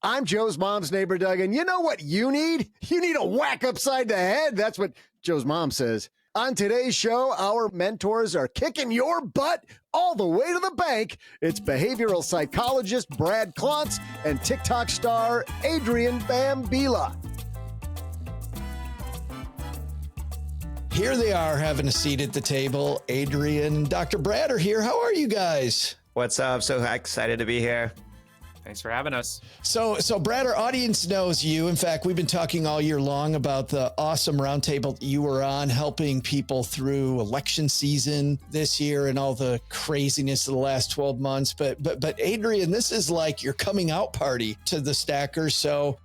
I'm Joe's mom's neighbor, Doug, and you know what you need? You need a whack upside the head. That's what Joe's mom says. On today's show, our mentors are kicking your butt all the way to the bank. It's behavioral psychologist Brad Klontz and TikTok star Adrian Bambila. Here they are having a seat at the table. Adrian and Dr. Brad are here. How are you guys? What's up? So excited to be here. Thanks for having us. So Brad, our audience knows you. In fact, we've been talking all year long about the awesome roundtable you were on, helping people through election season this year and all the craziness of the last 12 months. But Adrian, this is like your coming out party to the stackers. So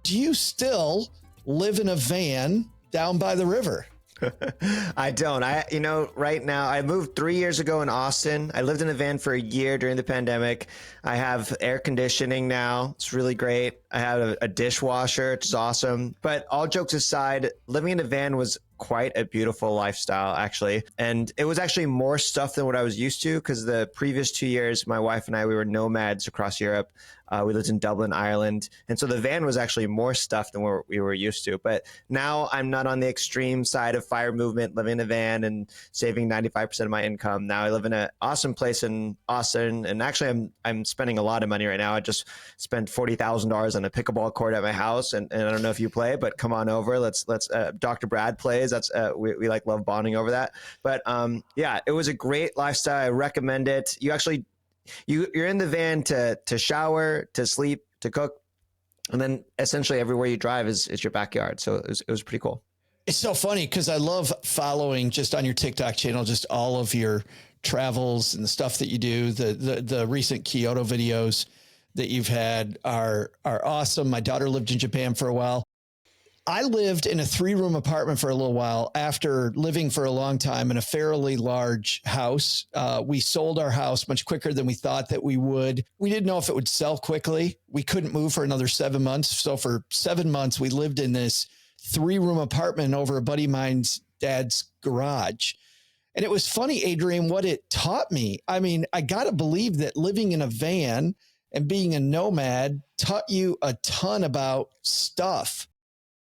do you still live in a van down by the river? I don't. Right now, I moved 3 years ago in Austin. I lived in a van for a year during the pandemic. I have air conditioning now. It's really great. I have a dishwasher, which is awesome. But all jokes aside, living in a van was quite a beautiful lifestyle, actually. And it was actually more stuff than what I was used to, because the previous 2 years, my wife and I, we were nomads across Europe. We lived in Dublin, Ireland. And so the van was actually more stuff than what we were used to. But now I'm not on the extreme side of fire movement, living in a van and saving 95% of my income. Now I live in an awesome place in Austin. And actually, I'm spending a lot of money right now. I just spent $40,000 on a pickleball court at my house. And I don't know if you play, but come on over. Let's Dr. Brad plays. That's we like love bonding over that. But yeah, it was a great lifestyle. I recommend it. You're in the van to shower, to sleep, to cook, and then essentially everywhere you drive is your backyard. So it was pretty cool. It's so funny because I love following just on your TikTok channel, just all of your travels and the stuff that you do. The recent Kyoto videos that you've had are awesome. My daughter lived in Japan for a while. I lived in a 3-room apartment for a little while after living for a long time in a fairly large house. We sold our house much quicker than we thought that we would. We didn't know if it would sell quickly. We couldn't move for another 7 months. So for 7 months, we lived in this 3-room apartment over a buddy of mine's dad's garage. And it was funny, Adrian, what it taught me. I mean, I got to believe that living in a van and being a nomad taught you a ton about stuff.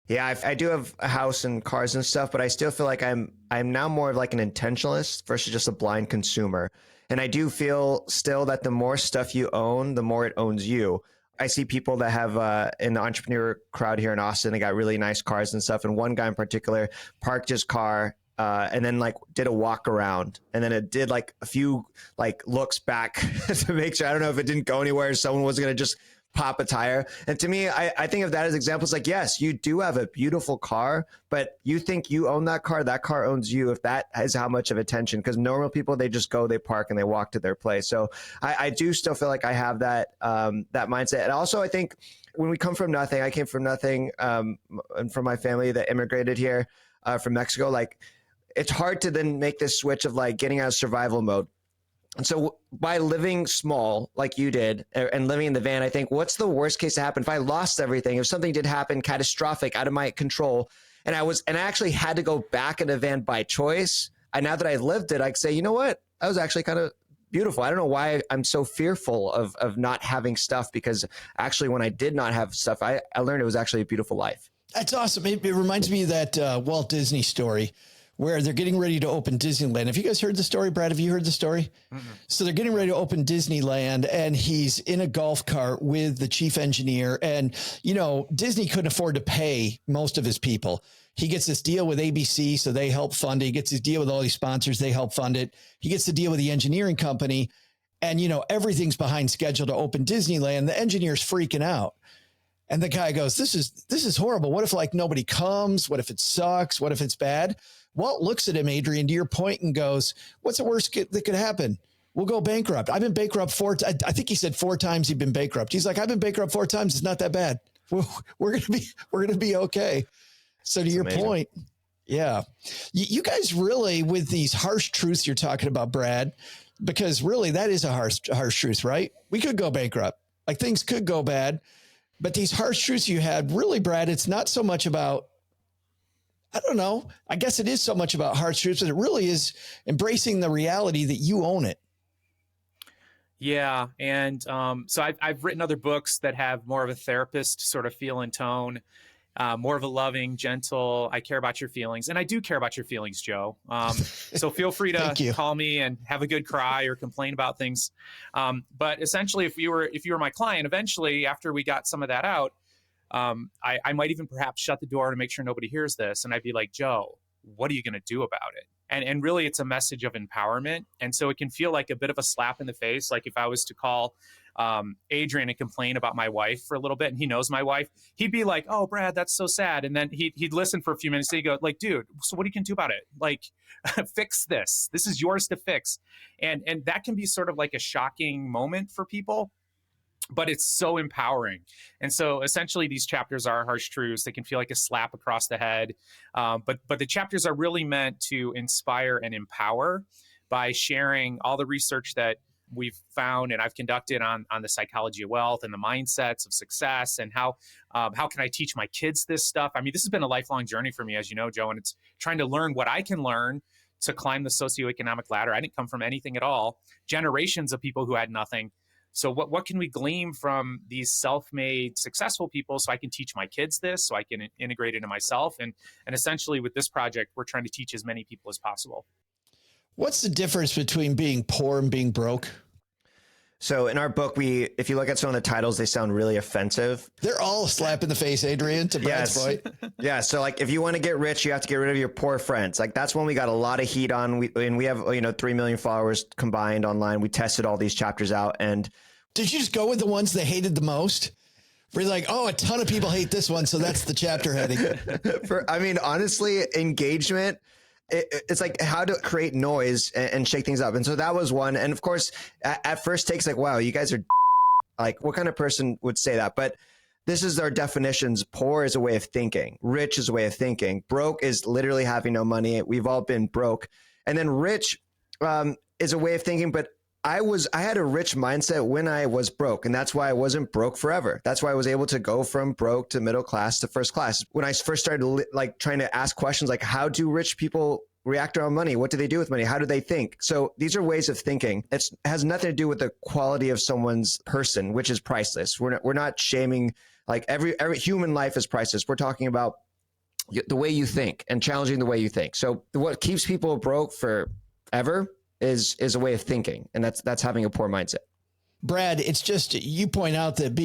Yeah, I do have a house and cars and stuff, but I still feel like I'm now more of like an intentionalist versus just a blind consumer. And I do feel still that the more stuff you own, the more it owns you. I see people that have in the entrepreneur crowd here in Austin, they got really nice cars and stuff. And one guy in particular parked his car and then like did a walk around, and then it did like a few like looks back to make sure. I don't know if it didn't go anywhere. Someone was going to just pop a tire. And to me, I think of that as examples like, yes, you do have a beautiful car, but you think you own that car owns you, if that is how much of attention, because normal people, they just go, they park and they walk to their place. So I do still feel like I have that mindset. And also I think when we come from nothing, I came from nothing, and from my family that immigrated here from Mexico, like it's hard to then make this switch of like getting out of survival mode. And so by living small like you did and living in the van, I think what's the worst case to happen? If I lost everything, if something did happen catastrophic out of my control, and I actually had to go back in a van by choice, now that I lived it, I could say, you know what? That was actually kind of beautiful. I don't know why I'm so fearful of not having stuff, because actually when I did not have stuff, I learned it was actually a beautiful life. That's awesome. It reminds me of that Walt Disney story where they're getting ready to open Disneyland. Have you guys heard the story? Brad, have you heard the story? Mm-hmm. So they're getting ready to open Disneyland, and he's in a golf cart with the chief engineer. And, you know, Disney couldn't afford to pay most of his people. He gets this deal with ABC, so they help fund it. He gets his deal with all these sponsors. They help fund it. He gets the deal with the engineering company, and, you know, everything's behind schedule to open Disneyland. The engineer's freaking out. And the guy goes, this is horrible. What if like nobody comes? What if it sucks? What if it's bad? Walt looks at him, Adrian, to your point, and goes, what's the worst that could happen? We'll go bankrupt. I've been bankrupt 4 times. I think he said 4 times he'd been bankrupt. He's like, I've been bankrupt 4 times. It's not that bad. We're going to be okay. So to your point, yeah, you guys really, with these harsh truths you're talking about, Brad, because really that is a harsh truth, right? We could go bankrupt. Like things could go bad, but these harsh truths you had, really, Brad, it's not so much about, I don't know. I guess it is so much about harsh truths, but it really is embracing the reality that you own it. Yeah. And so I've written other books that have more of a therapist sort of feel and tone, more of a loving, gentle, I care about your feelings. And I do care about your feelings, Joe. So feel free to Thank you. call me and have a good cry or complain about things. But essentially, if you were my client, eventually after we got some of that out, I might even perhaps shut the door to make sure nobody hears this. And I'd be like, Joe, what are you going to do about it? And really, it's a message of empowerment. And so it can feel like a bit of a slap in the face. Like if I was to call Adrian and complain about my wife for a little bit, and he knows my wife, he'd be like, oh, Brad, that's so sad. And then he'd listen for a few minutes. And he'd go like, dude, so what you can do about it? Like, fix this. This is yours to fix. And that can be sort of like a shocking moment for people, but it's so empowering. And so essentially these chapters are harsh truths. They can feel like a slap across the head. But the chapters are really meant to inspire and empower by sharing all the research that we've found and I've conducted on the psychology of wealth and the mindsets of success, and how can I teach my kids this stuff? I mean, this has been a lifelong journey for me, as you know, Joe, and it's trying to learn what I can learn to climb the socioeconomic ladder. I didn't come from anything at all. Generations of people who had nothing. So what can we glean from these self-made successful people so I can teach my kids this, so I can integrate it into myself? And essentially with this project, we're trying to teach as many people as possible. What's the difference between being poor and being broke? So in our book, if you look at some of the titles, they sound really offensive. They're all a slap in the face, Adrian, to Brad's point. Yeah. So like, if you want to get rich, you have to get rid of your poor friends. Like that's when we got a lot of heat on. We have, 3 million followers combined online. We tested all these chapters out. And did you just go with the ones they hated the most? Where you're like, oh, a ton of people hate this one, so that's the chapter heading. Honestly, engagement. It's like how to create noise and shake things up. And so that was one. And of course, at first takes like, wow, you guys are like, what kind of person would say that? But this is our definitions. Poor is a way of thinking. Rich is a way of thinking. Broke is literally having no money. We've all been broke. And then rich is a way of thinking. But I had a rich mindset when I was broke, and that's why I wasn't broke forever. That's why I was able to go from broke to middle class to first class. When I first started trying to ask questions like, how do rich people react around money? What do they do with money? How do they think? So these are ways of thinking. It has nothing to do with the quality of someone's person, which is priceless. We're not shaming, like every human life is priceless. We're talking about the way you think and challenging the way you think. So what keeps people broke forever is a way of thinking, and that's having a poor mindset. Brad, it's just, you point out that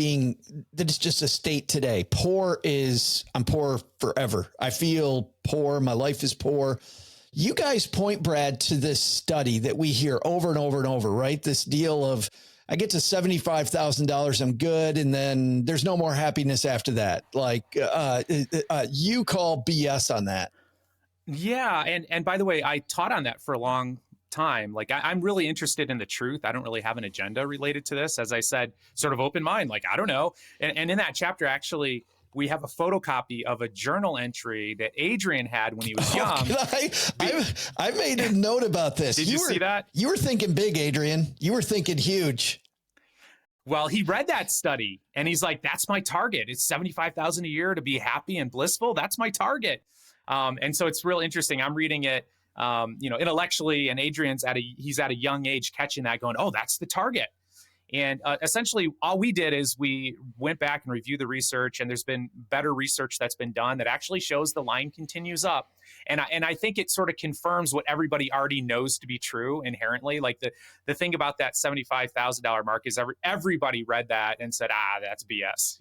it's just a state today. I'm poor forever. I feel poor. My life is poor. You guys point, Brad, to this study that we hear over and over and over, right? This deal of, I get to $75,000, I'm good, and then there's no more happiness after that. Like, you call BS on that. Yeah. And by the way, I taught on that for a long time. Like I'm really interested in the truth. I don't really have an agenda related to this. As I said, sort of open mind, like, I don't know. And in that chapter, actually, we have a photocopy of a journal entry that Adrian had when he was young. I made a note about this. Did you see that? You were thinking big, Adrian. You were thinking huge. Well, he read that study and he's like, that's my target. It's $75,000 a year to be happy and blissful. That's my target. And so it's real interesting. I'm reading it, intellectually, and Adrian's he's at a young age catching that, going, oh, that's the target. And essentially all we did is we went back and reviewed the research, and there's been better research that's been done that actually shows the line continues up. And I think it sort of confirms what everybody already knows to be true inherently. Like the thing about that $75,000 mark is everybody read that and said, that's BS,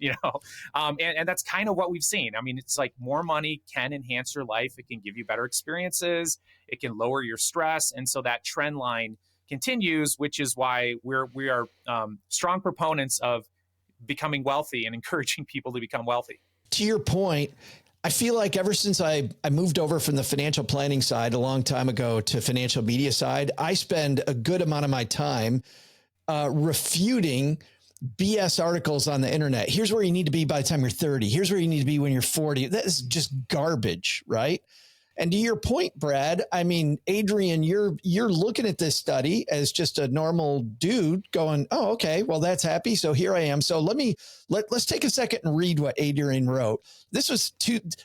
and that's kind of what we've seen. I mean, it's like more money can enhance your life. It can give you better experiences. It can lower your stress. And so that trend line continues, which is why we are strong proponents of becoming wealthy and encouraging people to become wealthy. To your point, I feel like ever since I moved over from the financial planning side a long time ago to financial media side, I spend a good amount of my time refuting BS articles on the internet. Here's where you need to be by the time you're 30. Here's where you need to be when you're 40. That is just garbage, right? And to your point, Brad, I mean, Adrian, you're looking at this study as just a normal dude going, oh, okay, well, that's happy. So here I am. So let's take a second and read what Adrian wrote. This was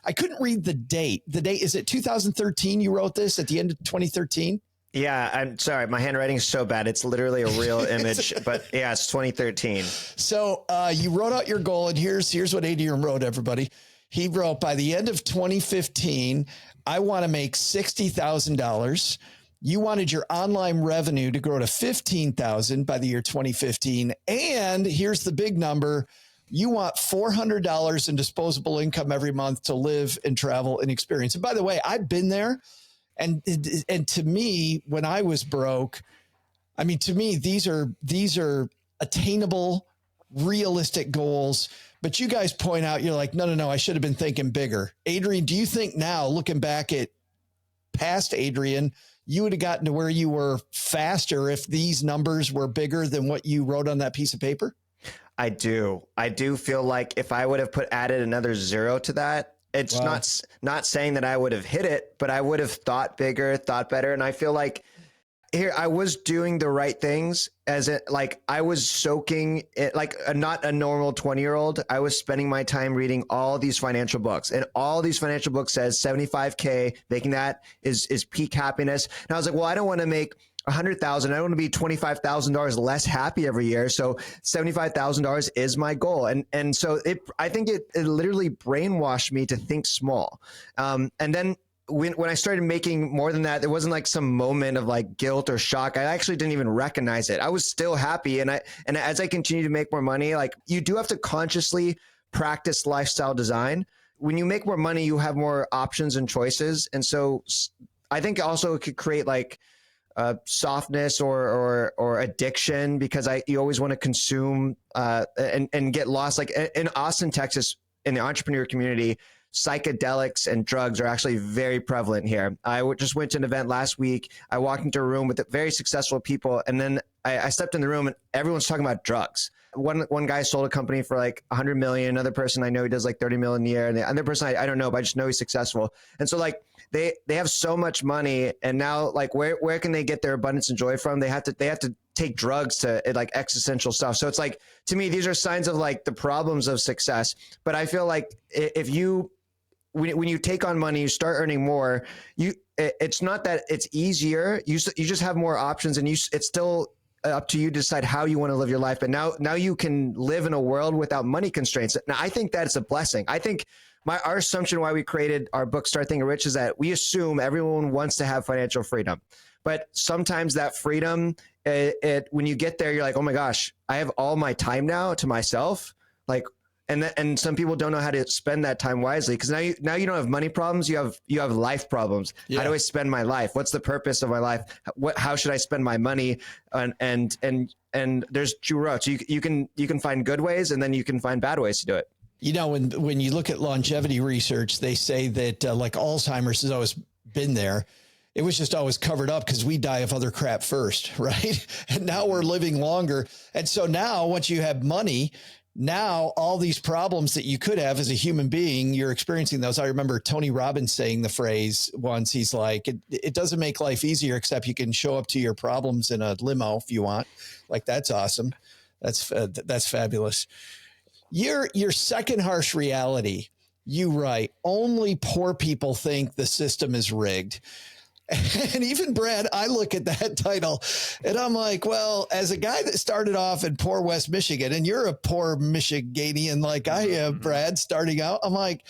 I couldn't read the date. The date, is it 2013 you wrote this, at the end of 2013? Yeah, I'm sorry. My handwriting is so bad. It's literally a real image, but yeah, it's 2013. So you wrote out your goal, and here's what Adrian wrote, everybody. He wrote, by the end of 2015, I want to make $60,000. You wanted your online revenue to grow to 15,000 by the year 2015. And here's the big number. You want $400 in disposable income every month to live and travel and experience. And by the way, I've been there. And to me, when I was broke, I mean, to me, these are attainable, realistic goals. But you guys point out, you're like, no, I should have been thinking bigger. Adrian, do you think now, looking back at past Adrian, you would have gotten to where you were faster if these numbers were bigger than what you wrote on that piece of paper? I do feel like if I would have added another 0 to that, it's not saying that I would have hit it, but I would have thought bigger, thought better. And I feel like here I was doing the right things, as it like I was soaking it like not a normal 20-year-old. I was spending my time reading all these financial books, and all these financial books says 75K, making that is peak happiness. And I was like, well, I don't want to make 100,000. I don't want to be $25,000 less happy every year. So $75,000 is my goal. And so I think it literally brainwashed me to think small. And then when I started making more than that, there wasn't like some moment of like guilt or shock. I actually didn't even recognize it. I was still happy. And as I continue to make more money, like you do have to consciously practice lifestyle design. When you make more money, you have more options and choices. And so I think also it could create like softness or addiction, because you always want to consume and get lost. Like in Austin, Texas, in the entrepreneur community, psychedelics and drugs are actually very prevalent here. I just went to an event last week. I walked into a room with very successful people, and then I stepped in the room and everyone's talking about drugs. One guy sold a company for like 100 million. Another person I know, he does like 30 million a year. And the other person I don't know, but I just know he's successful. And so like they have so much money, and now like where can they get their abundance and joy from? They have to take drugs to like existential stuff. So it's like, to me, these are signs of like the problems of success. But I feel like if you, when you take on money, you start earning more, it's not that it's easier. You just have more options, and it's still up to you to decide how you want to live your life. But now you can live in a world without money constraints. Now, I think that's a blessing. I think our assumption why we created our book, Start Thinking Rich, is that we assume everyone wants to have financial freedom. But sometimes that freedom, when you get there, you're like, oh my gosh, I have all my time now to myself. Like, and some people don't know how to spend that time wisely, because now you don't have money problems, you have life problems. Yeah. How do I spend my life? What's the purpose of my life? How should I spend my money? And there's two roads. You can find good ways, and then you can find bad ways to do it. You know, when you look at longevity research, they say that like Alzheimer's has always been there. It was just always covered up because we die of other crap first, right? And now we're living longer. And so now once you have money, now all these problems that you could have as a human being, you're experiencing those. I remember Tony Robbins saying the phrase once. He's like, it doesn't make life easier, except you can show up to your problems in a limo if you want. Like, that's awesome. That's fabulous. Your second harsh reality, you write, only poor people think the system is rigged. And even Brad, I look at that title and I'm like, well, as a guy that started off in poor West Michigan, and you're a poor Michiganian like I am, Brad, starting out, I'm like,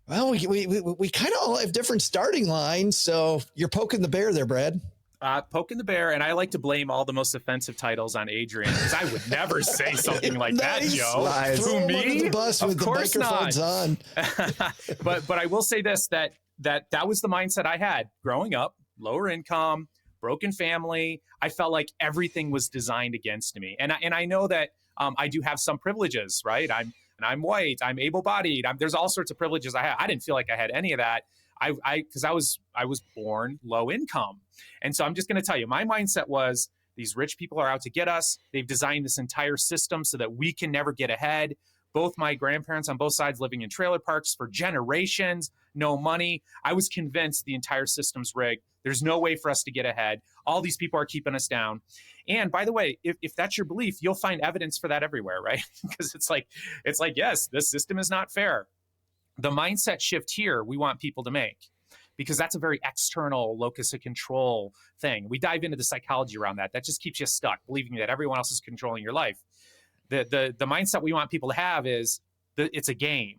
well, we kind of all have different starting lines. So you're poking the bear there, Brad. Poking the bear, and I like to blame all the most offensive titles on Adrian, because I would never say something like that, Joe. Throw him under the bus with the microphones on. But I will say this, that was the mindset I had growing up, lower income, broken family. I felt like everything was designed against me. And I know that I do have some privileges, right? I'm white, I'm able-bodied. There's all sorts of privileges I have. I didn't feel like I had any of that. Because I was born low income. And so I'm just going to tell you, my mindset was, these rich people are out to get us. They've designed this entire system so that we can never get ahead. Both my grandparents on both sides living in trailer parks for generations, no money. I was convinced the entire system's rigged. There's no way for us to get ahead. All these people are keeping us down. And by the way, if that's your belief, you'll find evidence for that everywhere, right? Because it's like, yes, this system is not fair. The mindset shift here we want people to make, because that's a very external locus of control thing. We dive into the psychology around that. That just keeps you stuck, believing that everyone else is controlling your life. The mindset we want people to have is it's a game.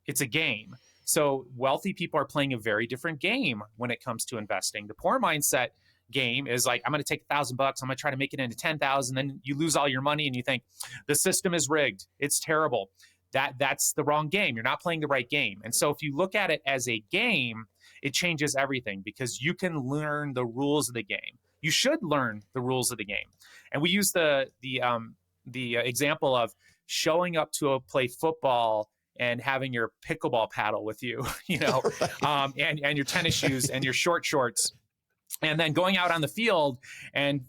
It's a game. So wealthy people are playing a very different game when it comes to investing. The poor mindset game is like, I'm going to take $1,000. I'm going to try to make it into 10,000. Then you lose all your money and you think the system is rigged. It's terrible. That's the wrong game. You're not playing the right game. And so if you look at it as a game, it changes everything because you can learn the rules of the game. You should learn the rules of the game. And we use the example of showing up to play football and having your pickleball paddle with you, right. And your tennis shoes and your short shorts, and then going out on the field and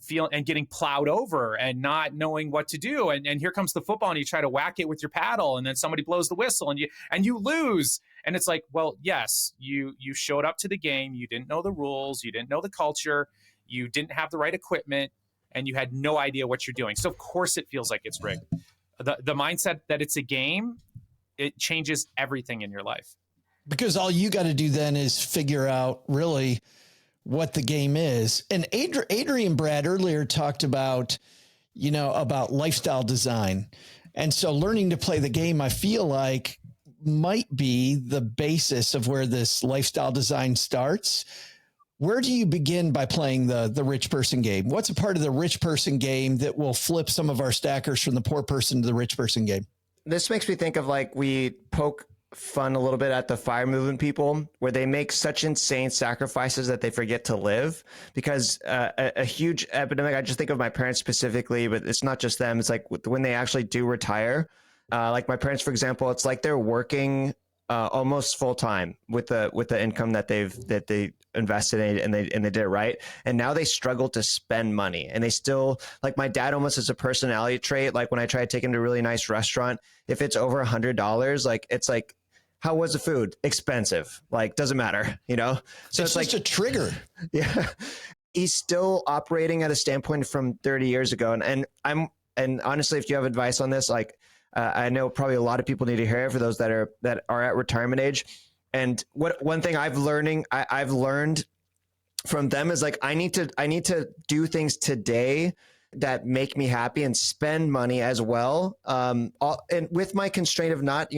getting plowed over and not knowing what to do. And here comes the football and you try to whack it with your paddle and then somebody blows the whistle and you lose. And it's like, well, yes, you showed up to the game. You didn't know the rules. You didn't know the culture. You didn't have the right equipment and you had no idea what you're doing. So of course it feels like it's rigged. The mindset that it's a game, it changes everything in your life. Because all you got to do then is figure out really what the game is. And Adrian Brad earlier talked about, about lifestyle design. And so learning to play the game, I feel like might be the basis of where this lifestyle design starts. Where do you begin by playing the rich person game? What's a part of the rich person game that will flip some of our stackers from the poor person to the rich person game? This makes me think of like we poke fun a little bit at the FIRE movement people where they make such insane sacrifices that they forget to live because a huge epidemic. I just think of my parents specifically, but it's not just them. It's like when they actually do retire, like my parents, for example, it's like they're working almost full time with the income that they invested in and they did it right. And now they struggle to spend money. And they still, like my dad almost has a personality trait. Like when I try to take him to a really nice restaurant, if it's over $100, like it's like, how was the food? Expensive. Like, doesn't matter, So it's like a trigger. Yeah. He's still operating at a standpoint from 30 years ago. And honestly, if you have advice on this, like, I know probably a lot of people need to hear it for those that are at retirement age. And one thing I've learned from them is like, I need to do things today that make me happy and spend money as well. And with my constraint of not,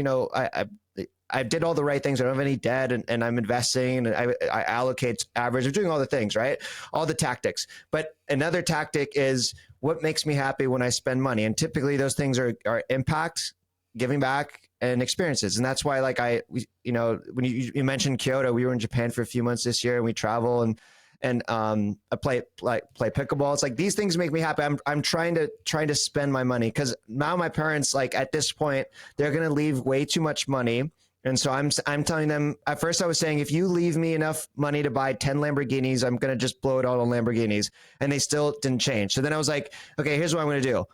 I did all the right things. I don't have any debt and I'm investing and I allocate average. I'm doing all the things, right? All the tactics. But another tactic is what makes me happy when I spend money. And typically those things are impact, giving back, and experiences. And that's why, like when you mentioned Kyoto, we were in Japan for a few months this year and we travel and I play pickleball. It's like these things make me happy. I'm trying to spend my money because now my parents, like at this point, they're going to leave way too much money. And so I'm telling them, at first I was saying, if you leave me enough money to buy 10 Lamborghinis, I'm going to just blow it all on Lamborghinis. And they still didn't change. So then I was like, okay, here's what I'm going to do.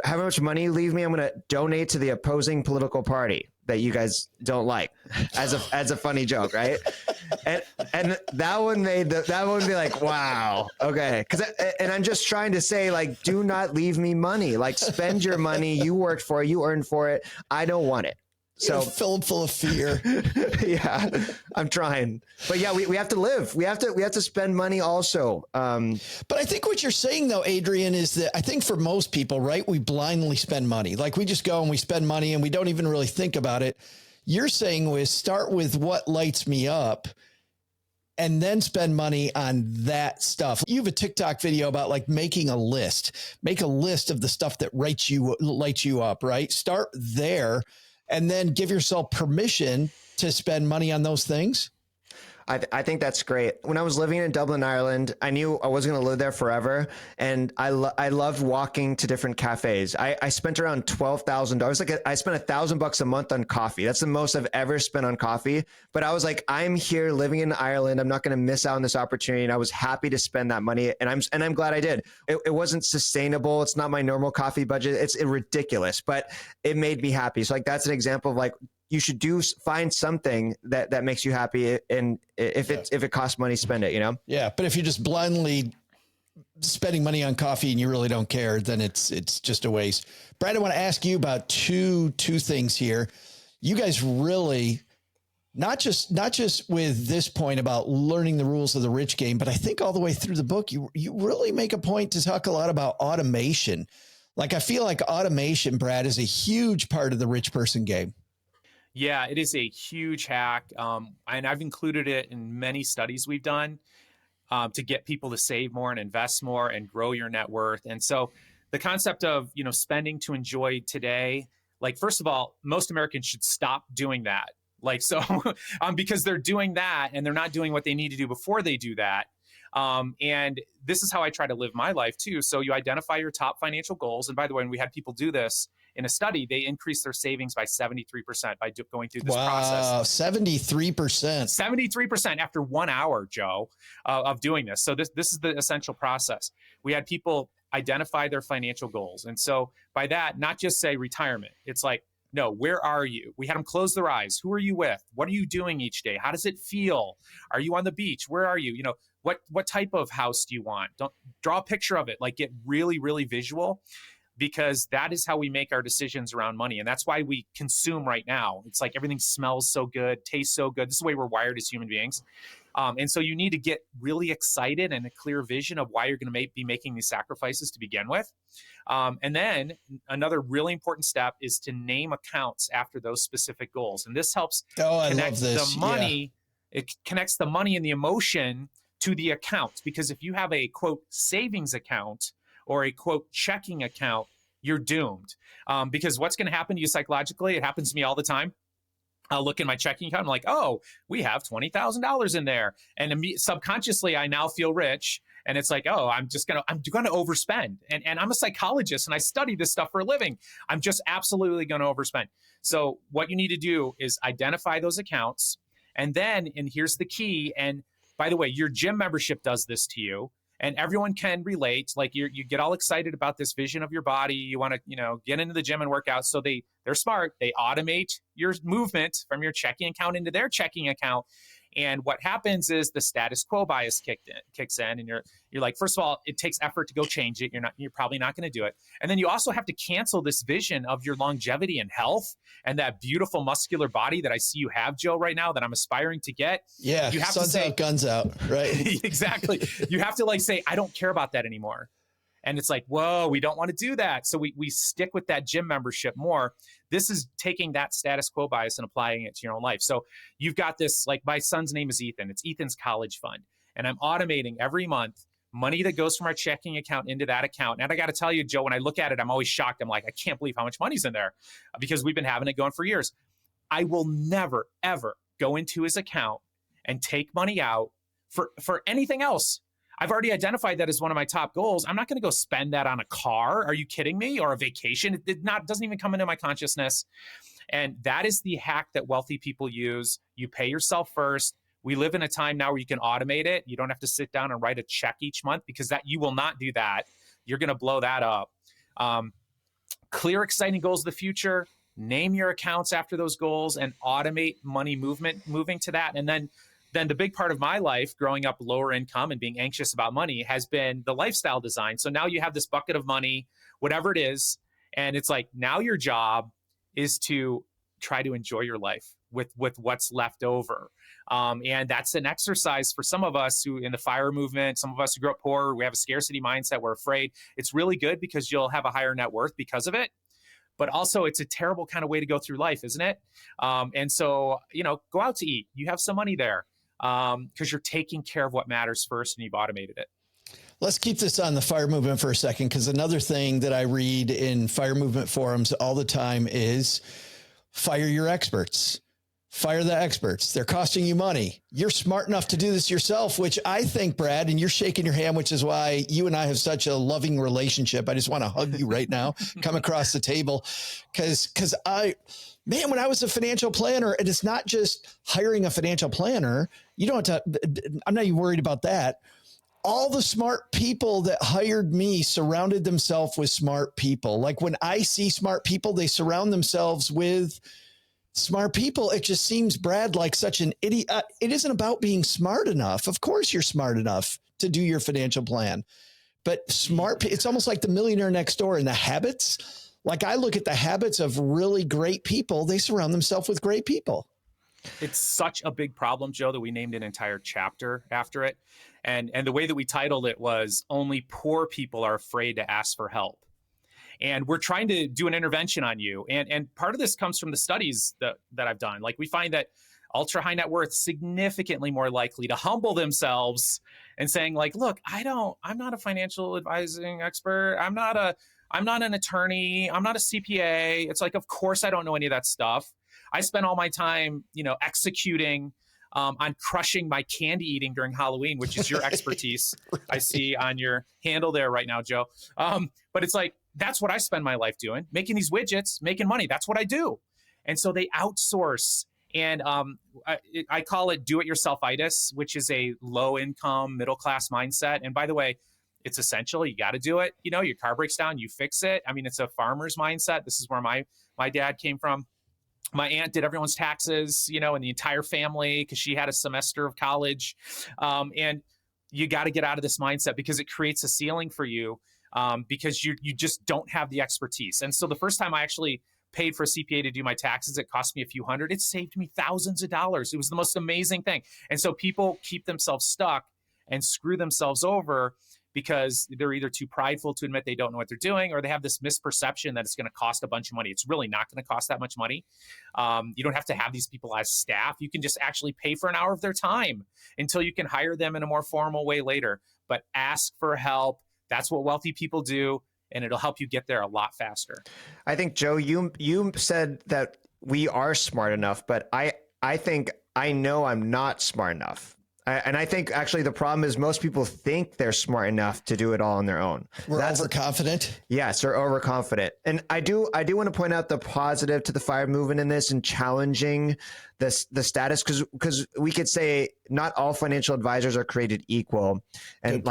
However much money you leave me, I'm going to donate to the opposing political party that you guys don't like as a funny joke. Right. And that one be like, wow. Okay. And I'm just trying to say, like, do not leave me money, like spend your money. You worked for it. You earned for it. I don't want it. So filled full of fear. Yeah, I'm trying, but yeah, we have to live. We have to spend money also. But I think what you're saying though, Adrian, is that I think for most people, right, we blindly spend money. Like we just go and we spend money and we don't even really think about it. You're saying was start with what lights me up and then spend money on that stuff. You have a TikTok video about like making a list. Make a list of the stuff that lights you up, right? Start there. And then give yourself permission to spend money on those things. I think that's great. When I was living in Dublin, Ireland, I knew I wasn't going to live there forever. And I loved walking to different cafes. I spent around $12,000. I spent $1,000 a month on coffee. That's the most I've ever spent on coffee. But I was like, I'm here living in Ireland. I'm not going to miss out on this opportunity. And I was happy to spend that money. And I'm glad I did. It wasn't sustainable. It's not my normal coffee budget. It's ridiculous, but it made me happy. So like, that's an example of like, you should find something that makes you happy. And if it costs money, spend it, Yeah. But if you're just blindly spending money on coffee and you really don't care, then it's just a waste. Brad, I want to ask you about two things here. You guys really Not just with this point about learning the rules of the rich game, but I think all the way through the book, you really make a point to talk a lot about automation. Like, I feel like automation, Brad, is a huge part of the rich person game. Yeah, it is a huge hack. And I've included it in many studies we've done to get people to save more and invest more and grow your net worth. And so the concept of, spending to enjoy today, like, first of all, most Americans should stop doing that. Like, so, because they're doing that and they're not doing what they need to do before they do that. And this is how I try to live my life too. So you identify your top financial goals. And by the way, when we had people do this in a study, they increased their savings by 73% by going through this process. Wow, 73%. 73% after 1 hour, Joe, of doing this. So this is the essential process. We had people identify their financial goals. And so by that, not just say retirement, it's like, no, where are you? We had them close their eyes. Who are you with? What are you doing each day? How does it feel? Are you on the beach? Where are you? What type of house do you want? Don't draw a picture of it. Like, get really, really visual, because that is how we make our decisions around money. And that's why we consume right now. It's like everything smells so good, tastes so good. This is the way we're wired as human beings. And so you need to get really excited and a clear vision of why you're going to be making these sacrifices to begin with. And then another really important step is to name accounts after those specific goals. And this helps connect the money. Yeah. It connects the money and the emotion to the account. Because if you have a, quote, savings account or a, quote, checking account, you're doomed. Because what's going to happen to you psychologically, it happens to me all the time. I'll look in my checking account. I'm like, oh, we have $20,000 in there. And subconsciously, I now feel rich. And it's like, oh, I'm going to overspend. And I'm a psychologist and I study this stuff for a living. I'm just absolutely going to overspend. So what you need to do is identify those accounts. And then, and here's the key. And by the way, your gym membership does this to you. And everyone can relate. Like, you get all excited about this vision of your body. You want to, get into the gym and work out. So they're smart. They automate your movement from your checking account into their checking account. And what happens is the status quo bias kicks in, and you're like, first of all, it takes effort to go change it. You're probably not going to do it. And then you also have to cancel this vision of your longevity and health and that beautiful muscular body that I see you have, Joe, right now, that I'm aspiring to get. Yeah, you have sun's to say, out, guns out, right? Exactly. You have to say, I don't care about that anymore. And it's like, whoa, we don't want to do that. So we stick with that gym membership more. This is taking that status quo bias and applying it to your own life. So you've got this, like, my son's name is Ethan. It's Ethan's college fund. And I'm automating every month money that goes from our checking account into that account. And I got to tell you, Joe, when I look at it, I'm always shocked. I'm like, I can't believe how much money's in there, because we've been having it going for years. I will never, ever go into his account and take money out for anything else. I've already identified that as one of my top goals. I'm not going to go spend that on a car. Are you kidding me? Or a vacation? It doesn't even come into my consciousness. And that is the hack that wealthy people use. You pay yourself first. We live in a time now where you can automate it. You don't have to sit down and write a check each month, because that you will not do that. You're going to blow that up. Clear, exciting goals of the future. Name your accounts after those goals and automate money moving to that. And then the big part of my life, growing up lower income and being anxious about money, has been the lifestyle design. So now you have this bucket of money, whatever it is. And it's like, now your job is to try to enjoy your life with what's left over. And that's an exercise for some of us who in the FIRE movement, some of us who grew up poor, we have a scarcity mindset, we're afraid. It's really good because you'll have a higher net worth because of it. But also it's a terrible kind of way to go through life, isn't it? And so, go out to eat. You have some money there. Because you're taking care of what matters first and you've automated it. Let's keep this on the FIRE movement for a second, because another thing that I read in FIRE movement forums all the time is fire your experts. Fire the experts. They're costing you money. You're smart enough to do this yourself, which I think, Brad, and you're shaking your hand, which is why you and I have such a loving relationship. I just want to hug you right now, come across the table, because man, when I was a financial planner, and it's not just hiring a financial planner. You don't have to, I'm not even worried about that. All the smart people that hired me surrounded themselves with smart people. Like, when I see smart people, they surround themselves with smart people. It just seems, Brad, like such an idiot. It isn't about being smart enough. Of course you're smart enough to do your financial plan, but it's almost like the millionaire next door, and the habits. Like, I look at the habits of really great people. They surround themselves with great people. It's such a big problem, Joe, that we named an entire chapter after it. And the way that we titled it was Only Poor People Are Afraid to Ask for Help. And we're trying to do an intervention on you. And part of this comes from the studies that I've done. Like, we find that ultra high net worth significantly more likely to humble themselves and saying, like, look, I'm not a financial advising expert. I'm not an attorney. I'm not a CPA. It's like, of course I don't know any of that stuff. I spend all my time, executing on crushing my candy eating during Halloween, which is your expertise. Right. I see on your handle there right now, Joe. But it's like, that's what I spend my life doing, making these widgets, making money. That's what I do. And so they outsource. And I call it do-it-yourself-itis, which is a low-income, middle-class mindset. And by the way, it's essential. You got to do it. Your car breaks down, you fix it. I mean, it's a farmer's mindset. This is where my dad came from. My aunt did everyone's taxes, and the entire family, because she had a semester of college. And you got to get out of this mindset because it creates a ceiling for you because you just don't have the expertise. And so the first time I actually paid for a CPA to do my taxes, it cost me a few hundred. It saved me thousands of dollars. It was the most amazing thing. And so people keep themselves stuck and screw themselves over because they're either too prideful to admit they don't know what they're doing, or they have this misperception that it's going to cost a bunch of money. It's really not going to cost that much money. You don't have to have these people as staff. You can just actually pay for an hour of their time until you can hire them in a more formal way later. But ask for help. That's what wealthy people do, and it'll help you get there a lot faster. I think, Joe, you said that we are smart enough, but I think I know I'm not smart enough. And I think actually the problem is most people think they're smart enough to do it all on their own. That's overconfident. Yes, they're overconfident. And I do want to point out the positive to the FIRE movement in this and challenging the status, because we could say not all financial advisors are created equal. And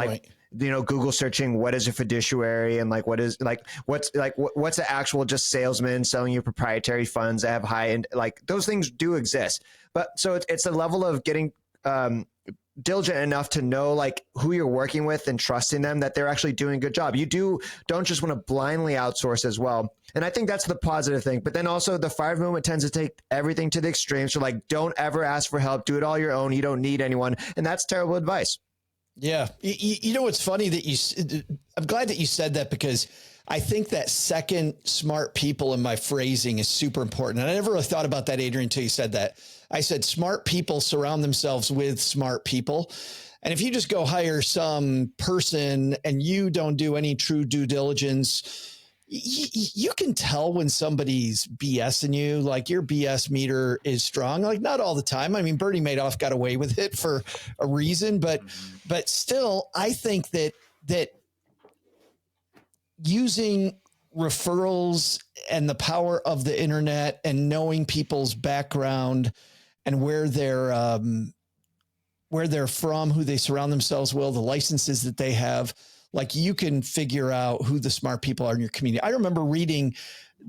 Google searching what is a fiduciary and what's the actual just salesman selling you proprietary funds that have high end, those things do exist. But so it's a level of getting diligent enough to know who you're working with and trusting them that they're actually doing a good job. You don't just want to blindly outsource as well. And I think that's the positive thing. But then also the FIRE movement tends to take everything to the extreme. So don't ever ask for help. Do it all your own. You don't need anyone. And that's terrible advice. Yeah. You know, what's funny that I'm glad that you said that, because I think that second, smart people, in my phrasing is super important. And I never really thought about that, Adrian, until you said that. I said smart people surround themselves with smart people. And if you just go hire some person and you don't do any true due diligence, you can tell when somebody's BSing you. Your BS meter is strong. Not all the time. I mean, Bernie Madoff got away with it for a reason, but still, I think that using referrals and the power of the internet and knowing people's background and where they're from, who they surround themselves with, the licenses that they have, you can figure out who the smart people are in your community. I remember reading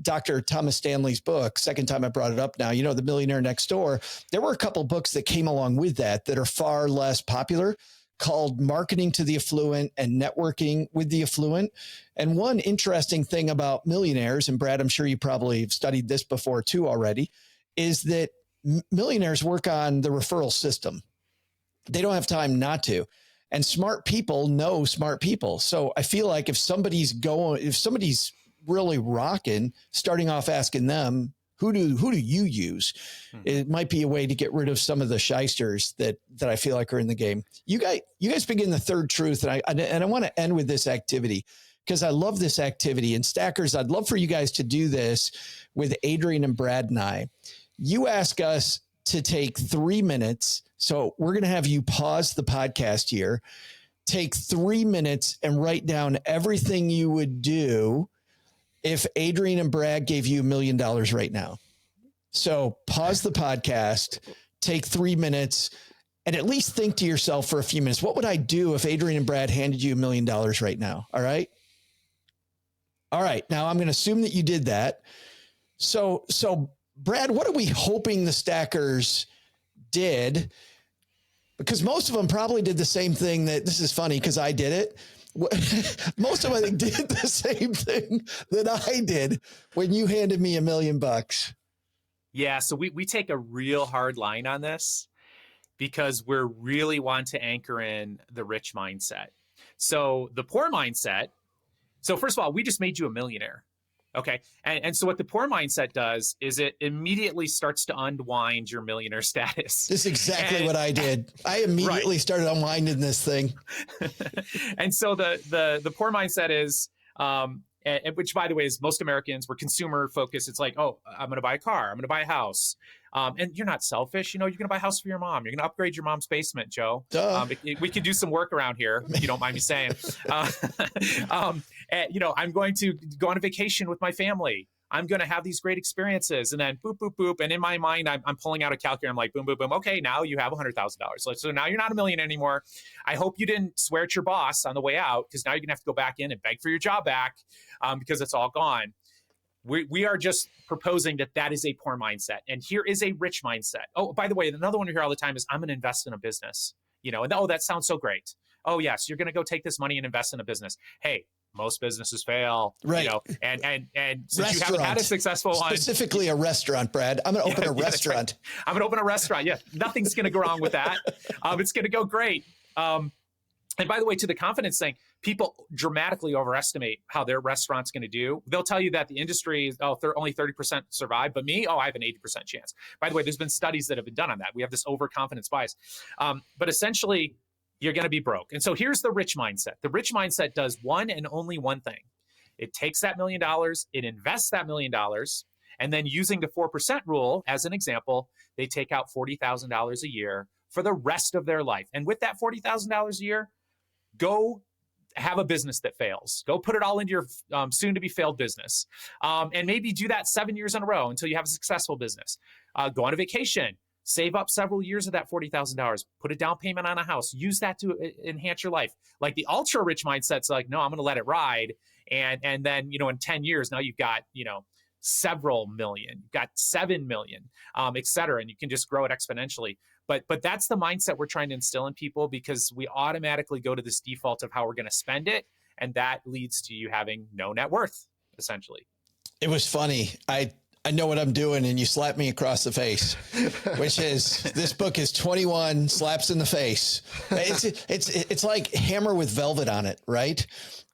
Dr. Thomas Stanley's book, second time I brought it up now, The Millionaire Next Door. There were a couple books that came along with that are far less popular, called Marketing to the Affluent and Networking with the Affluent. And one interesting thing about millionaires, and Brad, I'm sure you probably have studied this before too already, is that millionaires work on the referral system. They don't have time not to. And smart people know smart people. So I feel like if somebody's really rocking, starting off asking them, who do you use? It might be a way to get rid of some of the shysters that I feel like are in the game. You guys begin the third truth, and I want to end with this activity because I love this activity. And Stackers, I'd love for you guys to do this with Adrian and Brad and I. You ask us to take 3 minutes. So we're going to have you pause the podcast here, take 3 minutes and write down everything you would do if Adrian and Brad gave you $1 million right now. So pause the podcast, take 3 minutes, and at least think to yourself for a few minutes, what would I do if Adrian and Brad handed you $1 million right now? All right. All right. Now I'm going to assume that you did that. So Brad, what are we hoping the Stackers did? Because most of them probably did the same thing this is funny because I did it. Most of them, I think, did the same thing that I did when you handed me $1 million. Yeah, so we take a real hard line on this because we're really want to anchor in the rich mindset. So the poor mindset, so first of all, we just made you a millionaire. Okay. And so what the poor mindset does is it immediately starts to unwind your millionaire status. This is exactly what I did. I immediately started unwinding this thing. And so the poor mindset is, and which, by the way, is most Americans, we're consumer focused. It's like, oh, I'm going to buy a car. I'm going to buy a house. And you're not selfish. You're going to buy a house for your mom. You're going to upgrade your mom's basement, Joe. We could do some work around here, if you don't mind me saying. I'm going to go on a vacation with my family. I'm going to have these great experiences. And then boop, boop, boop. And in my mind, I'm pulling out a calculator. I'm like, boom, boom, boom. Okay, now you have $100,000. So now you're not a million anymore. I hope you didn't swear at your boss on the way out, because now you're going to have to go back in and beg for your job back because it's all gone. We are just proposing that is a poor mindset. And here is a rich mindset. Oh, by the way, another one we hear all the time is, I'm going to invest in a business. And oh, that sounds so great. Oh, yes, you're going to go take this money and invest in a business. Hey, most businesses fail, right? And since you haven't had a successful one, specifically a restaurant, Brad, I'm going to open a restaurant. Right. I'm going to open a restaurant. Yeah, nothing's going to go wrong with that. It's going to go great. And by the way, to the confidence thing, people dramatically overestimate how their restaurant's going to do. They'll tell you that the industry is only 30% survive, but me, I have an 80% chance. By the way, there's been studies that have been done on that. We have this overconfidence bias, but essentially, you're going to be broke. And so here's the rich mindset. The rich mindset does one and only one thing. It takes that $1 million, it invests that $1 million, and then using the 4% rule as an example, they take out $40,000 a year for the rest of their life. And with that $40,000 a year, go have a business that fails. Go put it all into your soon-to-be failed business. And maybe do that 7 years in a row until you have a successful business. Go on a vacation. Save up several years of that $40,000. Put a down payment on a house. Use that to enhance your life. Like the ultra rich mindset's like, no, I'm going to let it ride. And then, in 10 years, now you've got, several million, you've got 7 million, et cetera. And you can just grow it exponentially. But that's the mindset we're trying to instill in people, because we automatically go to this default of how we're going to spend it. And that leads to you having no net worth, essentially. It was funny. I know what I'm doing, and you slapped me across the face, which is, this book is 21 slaps in the face. It's like hammer with velvet on it, right?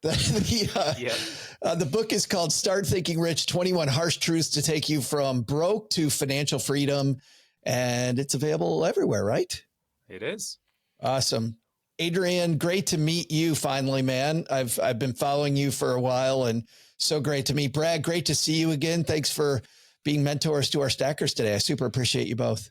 The book is called Start Thinking Rich, 21 Harsh Truths to Take You from Broke to Financial Freedom. And it's available everywhere, right? It is. Awesome. Adrian, great to meet you finally, man. I've been following you for a while, and so great to meet. Brad, great to see you again. Thanks for being mentors to our stackers today. I super appreciate you both.